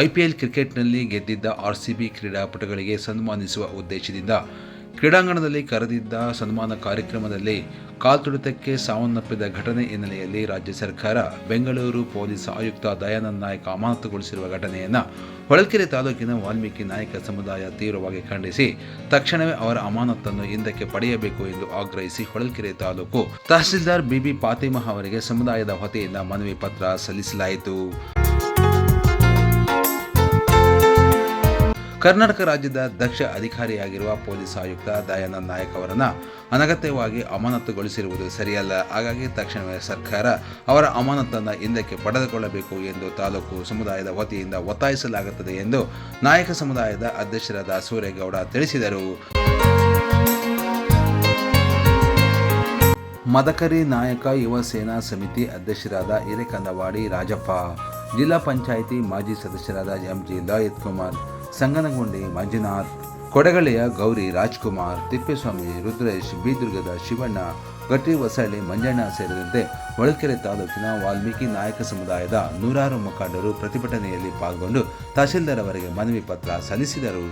IPL ಕ್ರಿಕೆಟ್ನಲ್ಲಿ ಗೆದ್ದಿದ್ದ RCB ಕ್ರೀಡಾಪಟುಗಳಿಗೆ ಸನ್ಮಾನಿಸುವ ಉದ್ದೇಶದಿಂದ ಕ್ರೀಡಾಂಗಣದಲ್ಲಿ ಕರೆದಿದ್ದ ಸನ್ಮಾನ ಕಾರ್ಯಕ್ರಮದಲ್ಲಿ ಕಾಲ್ತುಳಿತಕ್ಕೆ ಸಾವನ್ನಪ್ಪಿದ ಘಟನೆ ಹಿನ್ನೆಲೆಯಲ್ಲಿ ರಾಜ್ಯ ಸರ್ಕಾರ ಬೆಂಗಳೂರು ಪೊಲೀಸ್ ಆಯುಕ್ತ ದಯಾನಂದ ನಾಯಕ್ ಅಮಾನತುಗೊಳಿಸಿರುವ ಘಟನೆಯನ್ನು ಹೊಳಲ್ಕೆರೆ ತಾಲೂಕಿನ ವಾಲ್ಮೀಕಿ ನಾಯಕ ಸಮುದಾಯ ತೀವ್ರವಾಗಿ ಖಂಡಿಸಿ ತಕ್ಷಣವೇ ಅವರ ಅಮಾನತನ್ನು ಹಿಂದಕ್ಕೆ ಪಡೆಯಬೇಕು ಎಂದು ಆಗ್ರಹಿಸಿ ಹೊಳಲ್ಕೆರೆ ತಾಲೂಕು ತಹಸೀಲ್ದಾರ್ ಬಿಬಿ ಫಾತಿಮಾ ಅವರಿಗೆ ಸಮುದಾಯದ ವತಿಯಿಂದ ಮನವಿ ಪತ್ರ ಸಲ್ಲಿಸಲಾಯಿತು. ಕರ್ನಾಟಕ ರಾಜ್ಯದ ದಕ್ಷ ಅಧಿಕಾರಿಯಾಗಿರುವ ಪೊಲೀಸ್ ಆಯುಕ್ತ ದಯಾನಂದ ನಾಯಕ್ ಅವರನ್ನು ಅನಗತ್ಯವಾಗಿ ಅಮಾನತುಗೊಳಿಸಿರುವುದು ಸರಿಯಲ್ಲ. ಹಾಗಾಗಿ ತಕ್ಷಣವೇ ಸರ್ಕಾರ ಅವರ ಅಮಾನತನ್ನು ಹಿಂದಕ್ಕೆ ಪಡೆದುಕೊಳ್ಳಬೇಕು ಎಂದು ತಾಲೂಕು ಸಮುದಾಯದ ವತಿಯಿಂದ ಒತ್ತಾಯಿಸಲಾಗುತ್ತದೆ ಎಂದು ನಾಯಕ ಸಮುದಾಯದ ಅಧ್ಯಕ್ಷರಾದ ಸೂರೇಗೌಡ ತಿಳಿಸಿದರು. ಮದಕರಿ ನಾಯಕ ಯುವ ಸೇನಾ ಸಮಿತಿ ಅಧ್ಯಕ್ಷರಾದ ಹಿರೇಕಂದವಾಡಿ ರಾಜಪ್ಪ, ಜಿಲ್ಲಾ ಪಂಚಾಯಿತಿ ಮಾಜಿ ಸದಸ್ಯರಾದ MG ಲಲಿತ್ ಕುಮಾರ್, ಸಂಗನಗುಂಡಿ ಮಂಜುನಾಥ್, ಕೊಡಗಳೆಯ ಗೌರಿ ರಾಜ್ಕುಮಾರ್, ತಿಪ್ಪೇಸ್ವಾಮಿ, ರುದ್ರೇಶ್, ಬಿದುರ್ಗದ ಶಿವಣ್ಣ, ಗಟ್ಟಿ ಹೊಸಳ್ಳಿ ಮಂಜಣ್ಣ ಸೇರಿದಂತೆ ಹೊಳಲ್ಕೆರೆ ತಾಲೂಕಿನ ವಾಲ್ಮೀಕಿ ನಾಯಕ ಸಮುದಾಯದ ನೂರಾರು ಮುಖಂಡರು ಪ್ರತಿಭಟನೆಯಲ್ಲಿ ಪಾಲ್ಗೊಂಡು ತಹಸೀಲ್ದಾರ್ ಅವರಿಗೆ ಮನವಿ ಪತ್ರ ಸಲ್ಲಿಸಿದರು.